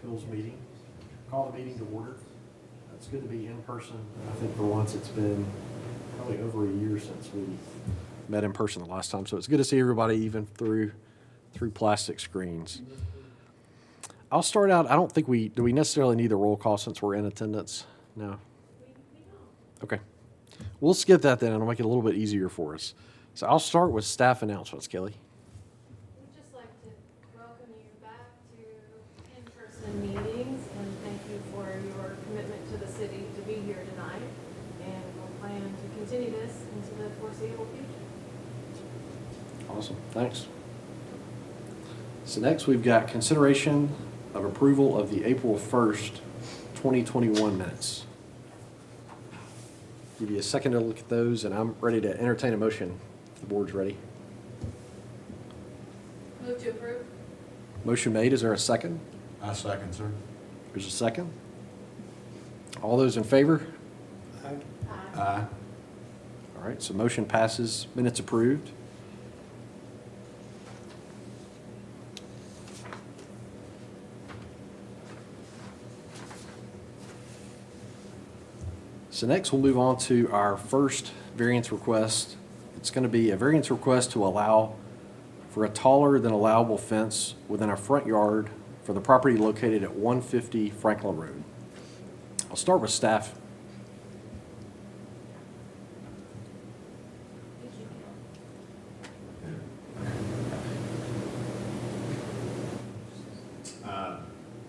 Appeals meeting. Call the meeting to order. It's good to be in person. I think for once it's been probably over a year since we met in person the last time, so it's good to see everybody even through plastic screens. I'll start out. I don't think do we necessarily need a roll call since we're in attendance? No. Okay. We'll skip that then, and it'll make it a little bit easier for us. So I'll start with staff announcements, Kelly. We'd just like to welcome you back to in-person meetings and thank you for your commitment to the city to be here tonight. And we'll plan to continue this into the foreseeable future. Awesome. Thanks. So next we've got consideration of approval of the April 1st, 2021 minutes. Give you a second to look at those, and I'm ready to entertain a motion if the board's ready. Move to approve. Motion made. Is there a second? I second, sir. There's a second. All those in favor? Aye. Aye. All right, so motion passes. Minutes approved. So next we'll move on to our first variance request. It's going to be a variance request to allow for a taller than allowable fence within our front yard for the property located at 150 Franklin Road. I'll start with staff.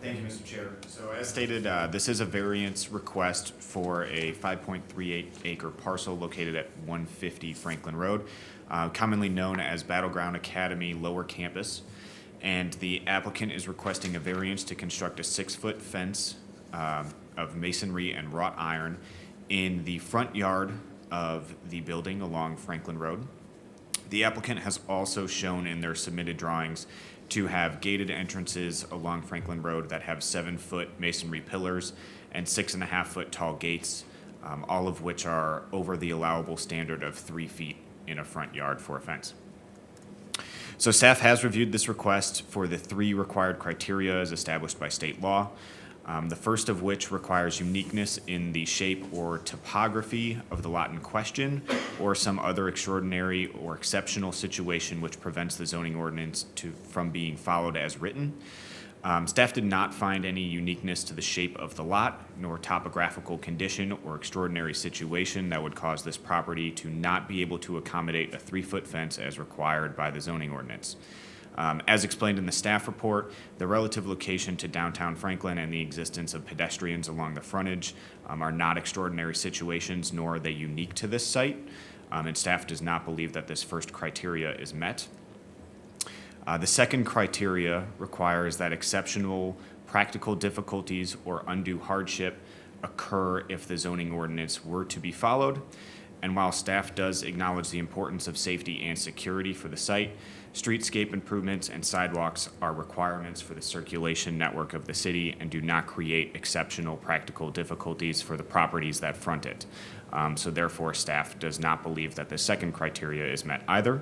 Thank you, Mr. Chair. So as stated, this is a variance request for a 5.38 acre parcel located at 150 Franklin Road, commonly known as Battleground Academy Lower Campus. And the applicant is requesting a variance to construct a 6-foot fence of masonry and wrought iron in the front yard of the building along Franklin Road. The applicant has also shown in their submitted drawings to have gated entrances along Franklin Road that have 7-foot masonry pillars and 6.5-foot tall gates, all of which are over the allowable standard of 3 feet in a front yard for a fence. So staff has reviewed this request for the 3 required criteria as established by state law. The first of which requires uniqueness in the shape or topography of the lot in question, or some other extraordinary or exceptional situation which prevents the zoning ordinance from being followed as written. Staff did not find any uniqueness to the shape of the lot, nor topographical condition or extraordinary situation that would cause this property to not be able to accommodate a 3-foot fence as required by the zoning ordinance. As explained in the staff report, the relative location to downtown Franklin and the existence of pedestrians along the frontage are not extraordinary situations, nor are they unique to this site, and staff does not believe that this first criteria is met. The second criteria requires that exceptional practical difficulties or undue hardship occur if the zoning ordinance were to be followed. And while staff does acknowledge the importance of safety and security for the site, streetscape improvements and sidewalks are requirements for the circulation network of the city and do not create exceptional practical difficulties for the properties that front it. So therefore, staff does not believe that the second criteria is met either.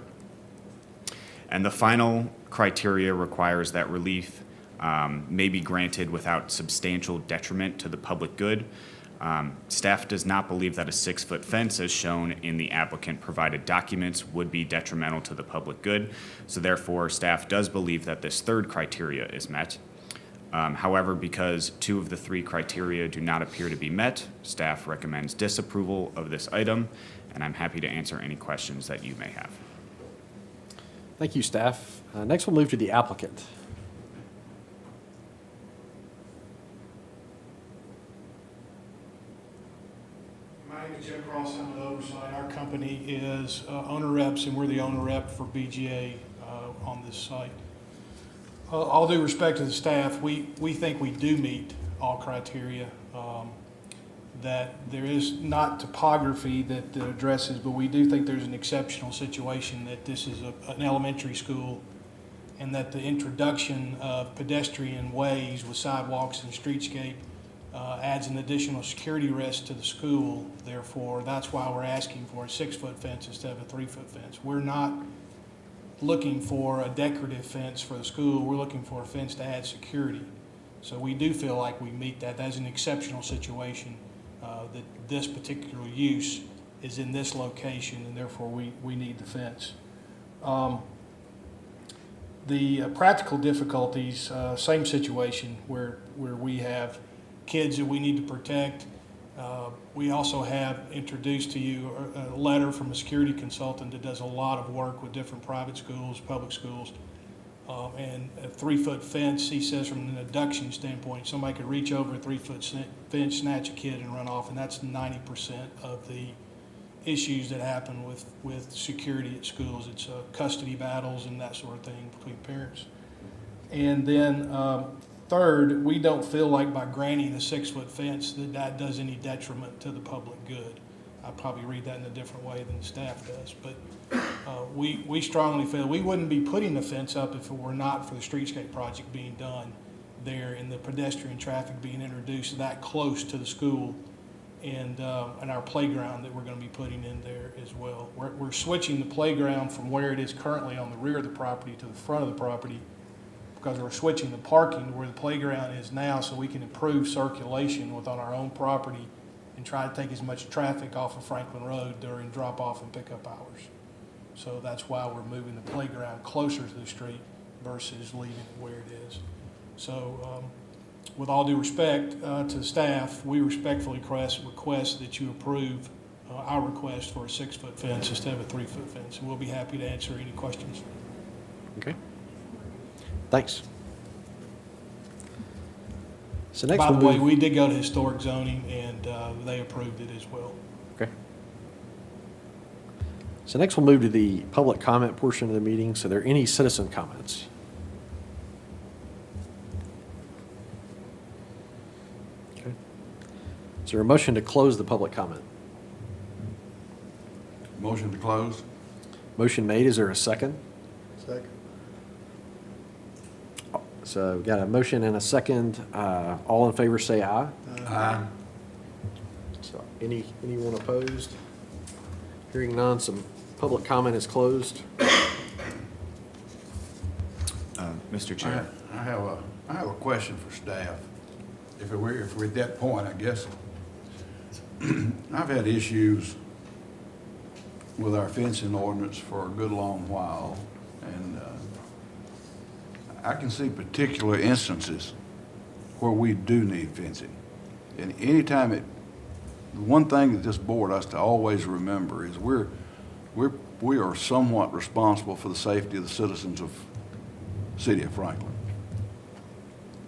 And the final criteria requires that relief may be granted without substantial detriment to the public good. Staff does not believe that a 6-foot fence, as shown in the applicant provided documents, would be detrimental to the public good. So therefore, staff does believe that this third criteria is met. However, because 2 of the 3 criteria do not appear to be met, staff recommends disapproval of this item, and I'm happy to answer any questions that you may have. Thank you, staff. Next we'll move to the applicant. My name is Jim Cross. I'm with Oversight. Our company is owner reps, and we're the owner rep for BGA on this site. All due respect to the staff, we think we do meet all criteria. That there is not topography that addresses, but we do think there's an exceptional situation that this is an elementary school, and that the introduction of pedestrian ways with sidewalks and streetscape adds an additional security risk to the school. Therefore, that's why we're asking for a 6-foot fence instead of a 3-foot fence. We're not looking for a decorative fence for the school. We're looking for a fence to add security. So we do feel like we meet that. That's an exceptional situation, that this particular use is in this location, and therefore we need the fence. The practical difficulties, same situation where we have kids that we need to protect. We also have introduced to you a letter from a security consultant that does a lot of work with different private schools, public schools. And a 3-foot fence, he says from an abduction standpoint, somebody could reach over a 3-foot fence, snatch a kid and run off, and that's 90% of the issues that happen with security at schools. It's custody battles and that sort of thing between parents. And then third, we don't feel like by granting the 6-foot fence that does any detriment to the public good. I probably read that in a different way than the staff does, but we strongly feel we wouldn't be putting the fence up if it were not for the streetscape project being done there and the pedestrian traffic being introduced that close to the school and our playground that we're going to be putting in there as well. We're switching the playground from where it is currently on the rear of the property to the front of the property because we're switching the parking to where the playground is now so we can improve circulation within our own property and try to take as much traffic off of Franklin Road during drop-off and pickup hours. So that's why we're moving the playground closer to the street versus leaving it where it is. So with all due respect to the staff, we respectfully request that you approve our request for a 6-foot fence instead of a 3-foot fence. And we'll be happy to answer any questions. Okay. Thanks. So next By the we'll way, move- we did go to historic zoning and they approved it as well. Okay. So next we'll move to the public comment portion of the meeting. So are there any citizen comments? Okay. Is there a motion to close the public comment? Motion to close? Motion made. Is there a second? Second. So we've got a motion and a second. All in favor say aye. Aye. So anyone opposed? Hearing none, some public comment is closed. Mr. Chair. I have a question for staff. If we're at that point, I guess. I've had issues with our fencing ordinance for a good long while, and I can see particular instances where we do need fencing. And anytime the one thing that this board has to always remember is we are somewhat responsible for the safety of the citizens of the city of Franklin,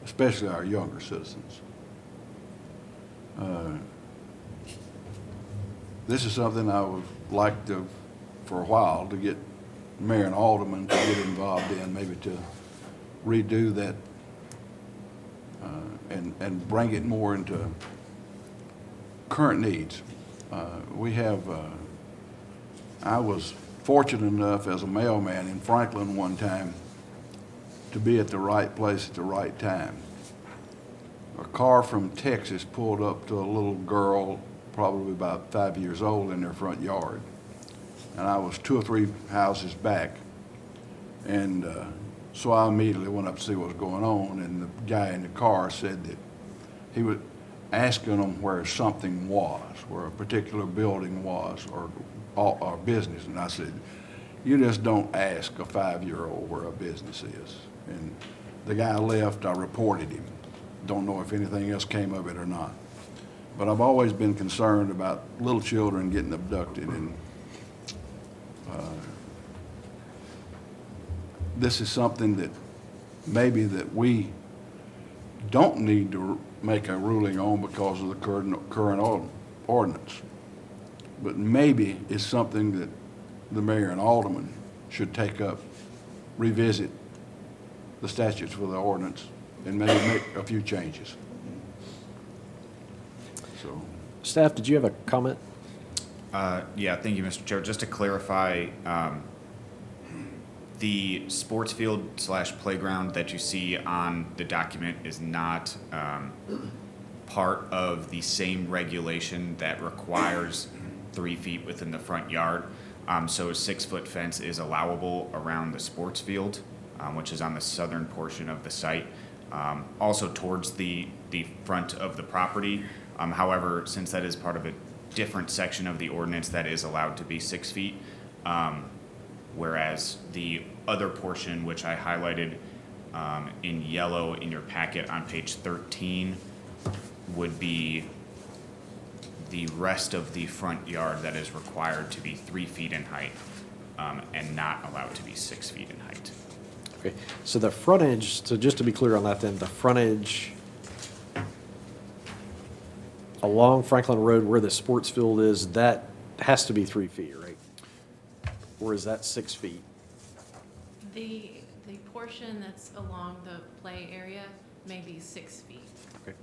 especially our younger citizens. This is something I would like to, for a while, to get mayor and alderman to get involved in, maybe to redo that and bring it more into current needs. I was fortunate enough as a mailman in Franklin one time to be at the right place at the right time. A car from Texas pulled up to a little girl, probably about 5 years old, in their front yard. And I was 2 or 3 houses back. And so I immediately went up to see what was going on, and the guy in the car said that he was asking them where something was, where a particular building was, or business. And I said, you just don't ask a 5-year-old where a business is. And the guy left, I reported him. Don't know if anything else came of it or not. But I've always been concerned about little children getting abducted, and this is something that maybe that we don't need to make a ruling on because of the current ordinance. But maybe it's something that the mayor and alderman should take up, revisit the statutes for the ordinance, and maybe make a few changes. So, Staff, did you have a comment? Yeah, thank you, Mr. Chair. Just to clarify, the sports field / playground that you see on the document is not part of the same regulation that requires 3 feet within the front yard. So a 6-foot fence is allowable around the sports field, which is on the southern portion of the site. also towards the front of the property. However, since that is part of a different section of the ordinance, that is allowed to be 6 feet. Whereas the other portion, which I highlighted in yellow in your packet on page 13, would be the rest of the front yard that is required to be 3 feet in height, and not allowed to be 6 feet in height. Okay, so the frontage, so just to be clear on that then, the frontage along Franklin Road where the sports field is, that has to be 3 feet, right? Or is that 6 feet? The portion that's along the play area may be 6 feet. Okay.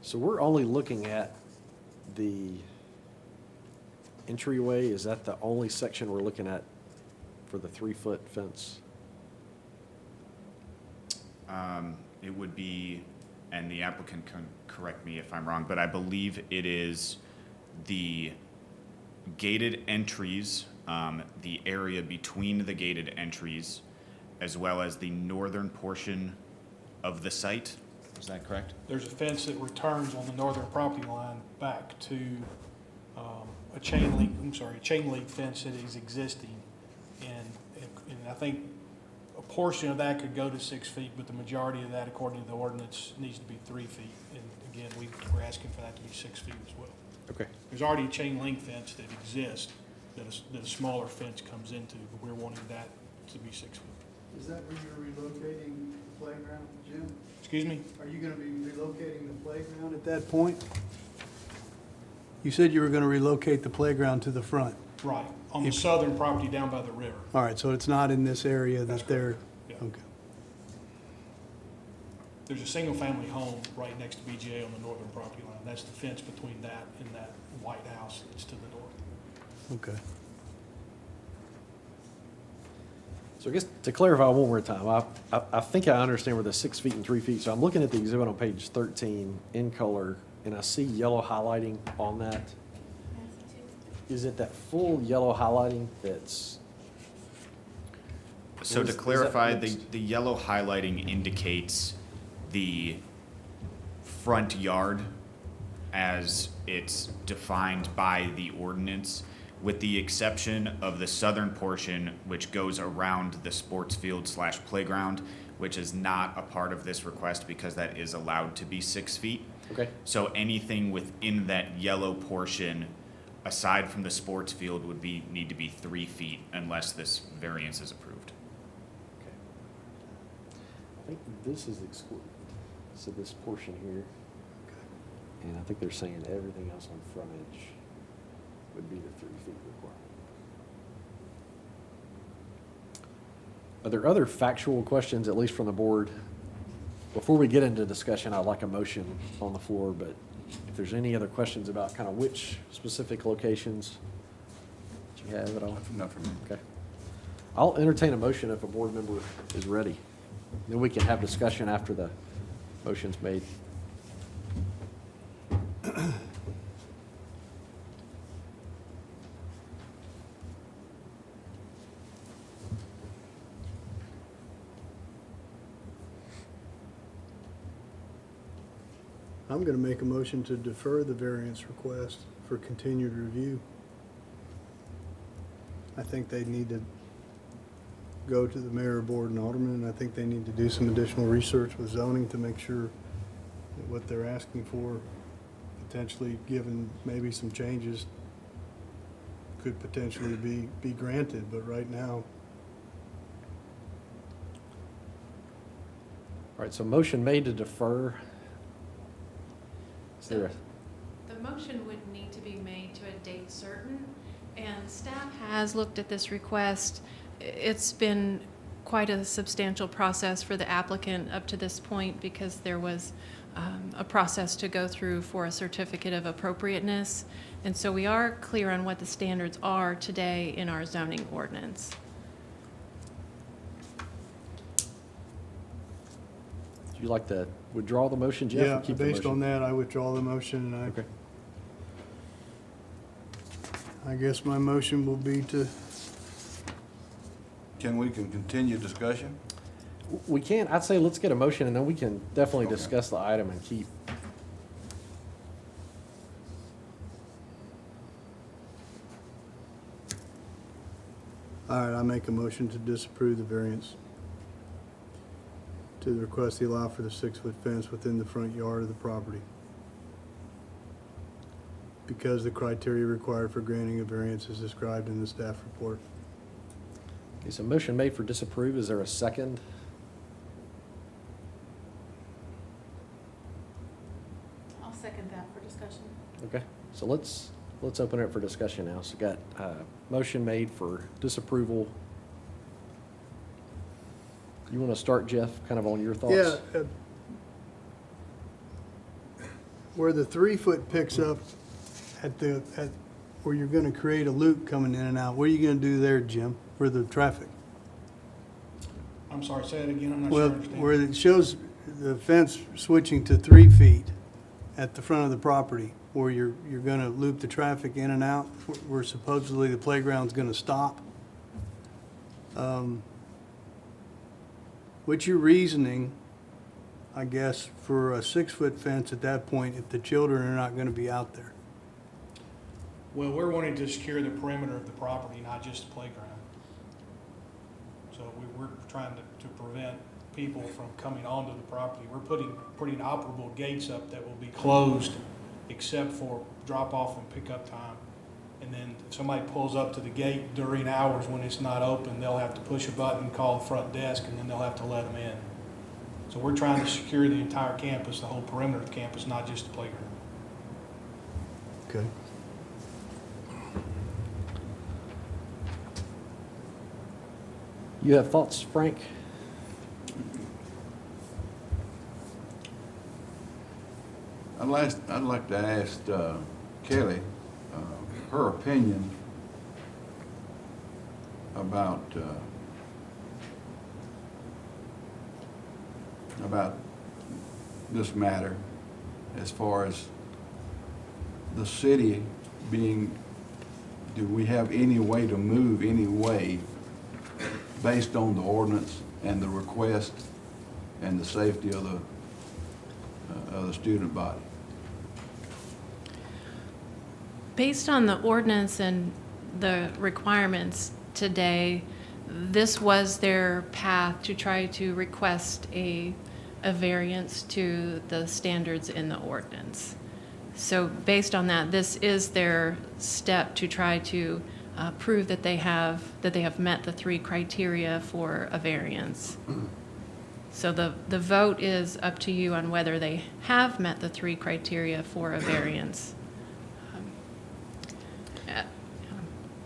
So we're only looking at the entryway, is that the only section we're looking at for the 3-foot fence? It would be, and the applicant can correct me if I'm wrong, but I believe it is the gated entries, the area between the gated entries, as well as the northern portion of the site. Is that correct? There's a fence that returns on the northern property line back to a chain link fence that is existing. And I think a portion of that could go to 6 feet, but the majority of that, according to the ordinance, needs to be 3 feet. And again, we're asking for that to be 6 feet as well. Okay. There's already a chain link fence that exists that a smaller fence comes into, but we're wanting that to be 6 feet. Is that where you're relocating the playground, Jim? Excuse me? Are you gonna be relocating the playground at that point? You said you were gonna relocate the playground to the front. Right, on the southern property down by the river. All right, so it's not in this area That's that they're, Yeah. okay. There's a single-family home right next to BGA on the northern property line. That's the fence between that and that white house that's to the north. Okay. So I guess to clarify one more time, I think I understand where the 6 feet and 3 feet, so I'm looking at the exhibit on page 13 in color, and I see yellow highlighting on that. Is it that full yellow highlighting that's? So Or to is that clarify, mixed? the yellow highlighting indicates the front yard as it's defined by the ordinance, with the exception of the southern portion, which goes around the sports field / playground, which is not a part of this request because that is allowed to be 6 feet. Okay. So anything within that yellow portion, aside from the sports field, would need to be 3 feet unless this variance is approved. Okay. I think this is excluded, so this portion here. And I think they're saying everything else on frontage would be the 3 feet requirement. Are there other factual questions, at least from the board? Before we get into discussion, I'd like a motion on the floor, but if there's any other questions about kind of which specific locations that you have at all? Enough for me. Okay. I'll entertain a motion if a board member is ready. Then we can have discussion after the motion's made. I'm gonna make a motion to defer the variance request for continued review. I think they need to go to the mayor, board, and alderman, and I think they need to do some additional research with zoning to make sure that what they're asking for, potentially given maybe some changes, could potentially be granted, but right now, All right, so motion made to defer. Is there a? The motion would need to be made to a date certain, and staff has looked at this request. It's been quite a substantial process for the applicant up to this point because there was a process to go through for a certificate of appropriateness. And so we are clear on what the standards are today in our zoning ordinance. Would you like to withdraw the motion, Jeff? or yeah, keep the based motion? on that, I withdraw the motion, and Okay. I guess my motion will be to, Can we continue discussion? We can, I'd say let's get a motion and then we can definitely Okay. discuss the item and keep. All right, I make a motion to disapprove the variance to the request to allow for the 6-foot fence within the front yard of the property, because the criteria required for granting a variance is described in the staff report. Okay, so motion made for disapprove. Is there a second? I'll second that for discussion. Okay, so let's open it for discussion now. So got motion made for disapproval. You want to start, Jeff, kind of on your thoughts? Yeah. Where the 3-foot picks up at where you're gonna create a loop coming in and out, what are you gonna do there, Jim, for the traffic? I'm sorry, say it again, I'm not sure I Well, understand. where it shows the fence switching to 3 feet at the front of the property, where you're gonna loop the traffic in and out, where supposedly the playground's gonna stop. What's your reasoning, I guess, for a 6-foot fence at that point if the children are not gonna be out there? Well, we're wanting to secure the perimeter of the property, not just the playground. So we're trying to prevent people from coming onto the property. We're putting operable gates up that will be closed except for drop-off and pickup time. And then if somebody pulls up to the gate during hours when it's not open, they'll have to push a button, call the front desk, and then they'll have to let them in. So we're trying to secure the entire campus, the whole perimeter of the campus, not just the playground. Okay. You have thoughts, Frank? I'd like to ask Kelly her opinion about this matter as far as the city being, do we have any way to move any way based on the ordinance and the request and the safety of the student body? Based on the ordinance and the requirements today, this was their path to try to request a variance to the standards in the ordinance. So based on that, this is their step to try to prove that they have met the 3 criteria for a variance. So the vote is up to you on whether they have met the 3 criteria for a variance.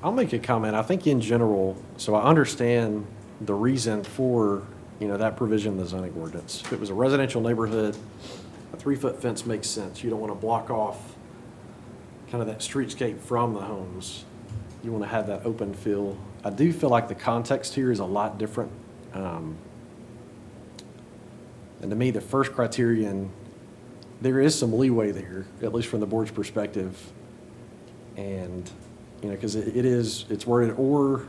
I'll make a comment. I think in general, so I understand the reason for, that provision in the zoning ordinance. If it was a residential neighborhood, a 3-foot fence makes sense. You don't want to block off kind of that streetscape from the homes. You want to have that open feel. I do feel like the context here is a lot different. And to me, the first criterion, there is some leeway there, at least from the board's perspective. And, because it's worded or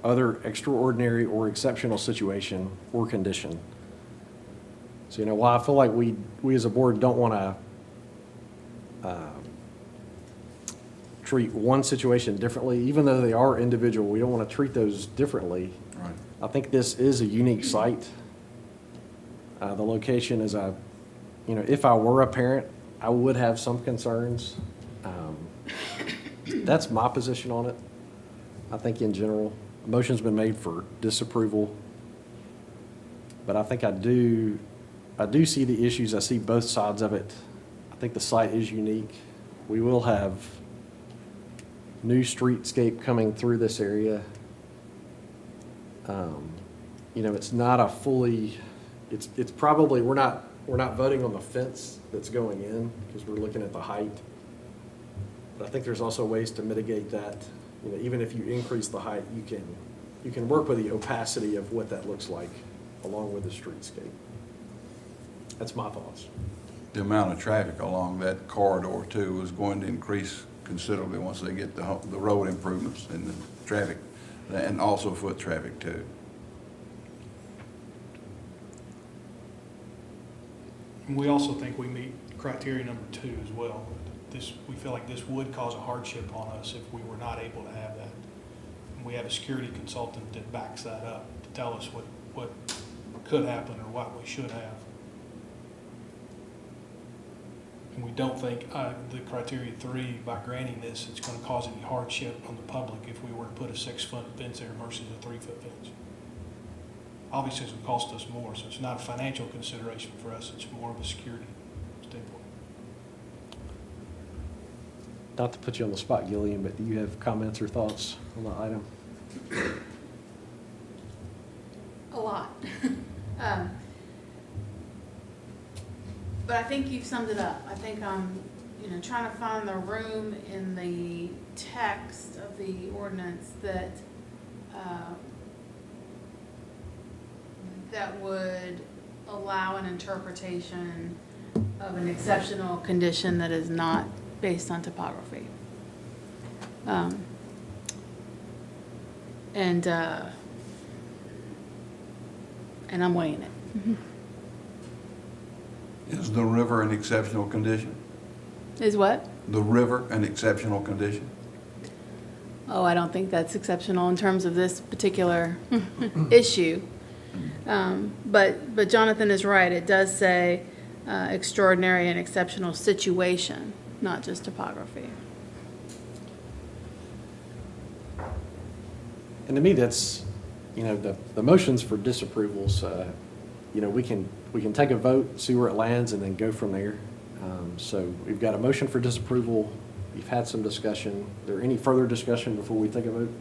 other extraordinary or exceptional situation or condition. So, while I feel like we as a board don't want to treat one situation differently, even though they are individual, we don't want to treat those differently. Right. I think this is a unique site. The location is if I were a parent, I would have some concerns. That's my position on it. I think in general, a motion's been made for disapproval. But I think I do see the issues. I see both sides of it. I think the site is unique. We will have new streetscape coming through this area. It's not a fully, it's probably, we're not voting on the fence that's going in because we're looking at the height. But I think there's also ways to mitigate that. Even if you increase the height, you can work with the opacity of what that looks like along with the streetscape. That's my thoughts. The amount of traffic along that corridor too is going to increase considerably once they get the road improvements and the traffic, and also foot traffic too. And we also think we meet criteria number 2 as well. We feel like this would cause a hardship on us if we were not able to have that. And we have a security consultant that backs that up to tell us what could happen or what we should have. And we don't think the criteria 3, by granting this, it's going to cause any hardship on the public if we were to put a 6-foot fence there versus a 3-foot fence. Obviously, it's going to cost us more, so it's not a financial consideration for us. It's more of a security standpoint. Not to put you on the spot, Gillian, but do you have comments or thoughts on the item? A lot. But I think you've summed it up. I think I'm, trying to find the room in the text of the ordinance that, that would allow an interpretation of an exceptional condition that is not based on topography. And I'm weighing it. Is the river an exceptional condition? Is what? The river an exceptional condition? Oh, I don't think that's exceptional in terms of this particular issue. But Jonathan is right. It does say extraordinary and exceptional situation, not just topography. And to me, that's, the motions for disapprovals, we can take a vote, see where it lands, and then go from there. So we've got a motion for disapproval. You've had some discussion. Is there any further discussion before we take a vote?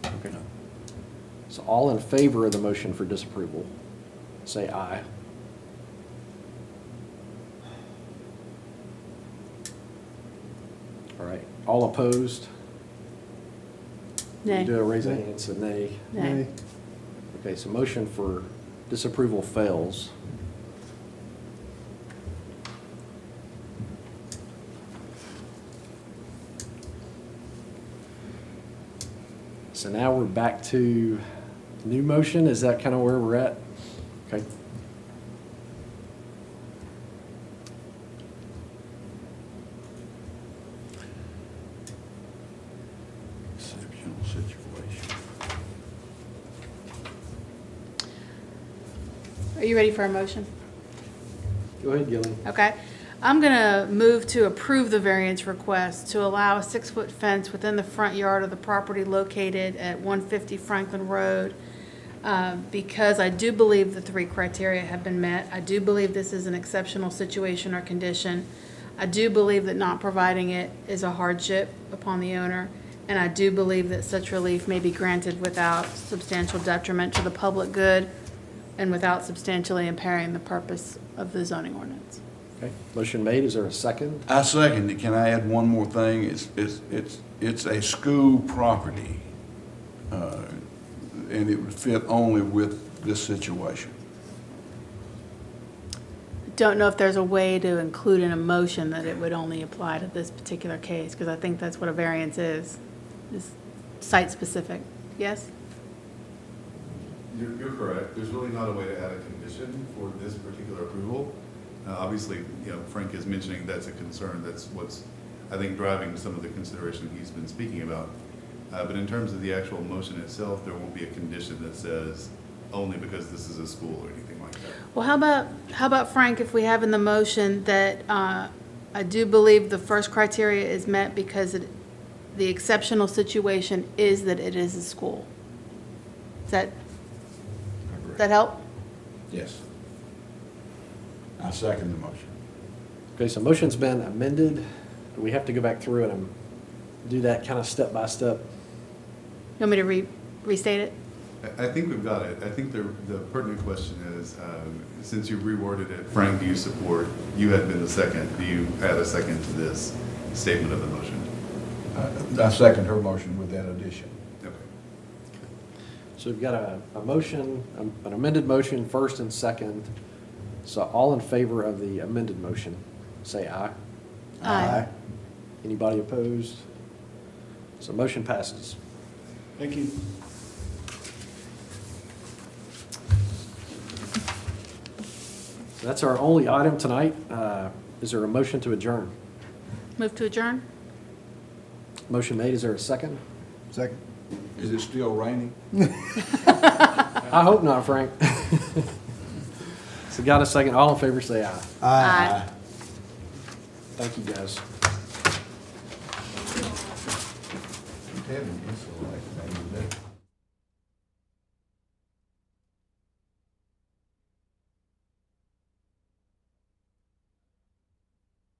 Okay. So all in favor of the motion for disapproval, say aye. All right. All opposed? Nay. Do a raise of hands, so nay. Nay. Okay, so motion for disapproval fails. So now we're back to new motion. Is that kind of where we're at? Okay. Exceptional situation. Are you ready for a motion? Go ahead, Gillian. Okay. I'm going to move to approve the variance request to allow a 6-foot fence within the front yard of the property located at 150 Franklin Road, because I do believe the 3 criteria have been met. I do believe this is an exceptional situation or condition. I do believe that not providing it is a hardship upon the owner, and I do believe that such relief may be granted without substantial detriment to the public good and without substantially impairing the purpose of the zoning ordinance. Okay, motion made. Is there a second? I second it. Can I add one more thing? It's a school property, and it would fit only with this situation. Don't know if there's a way to include in a motion that it would only apply to this particular case, because I think that's what a variance is site-specific. Yes? You're correct. There's really not a way to add a condition for this particular approval. Obviously, Frank is mentioning that's a concern. That's what's, I think, driving some of the consideration he's been speaking about. But in terms of the actual motion itself, there won't be a condition that says only because this is a school or anything like that. Well, how about Frank, if we have in the motion that I do believe the first criteria is met because the exceptional situation is that it is a school. Does that help? Yes. I second the motion. Okay, so motion's been amended. Do we have to go back through it and do that kind of step by step? You want me to restate it? I think we've got it. I think the pertinent question is, since you reworded it, Frank, do you support, you had been the second, do you add a second to this statement of the motion? I second her motion with that addition. Okay. So we've got a motion, an amended motion, first and second. So all in favor of the amended motion, say aye. Aye. Anybody opposed? So motion passes. Thank you. That's our only item tonight. Is there a motion to adjourn? Move to adjourn? Motion made. Is there a second? Second. Is it still raining? I hope not, Frank. So got a second. All in favor, say aye. Aye. Thank you, guys. Kevin, you still like that.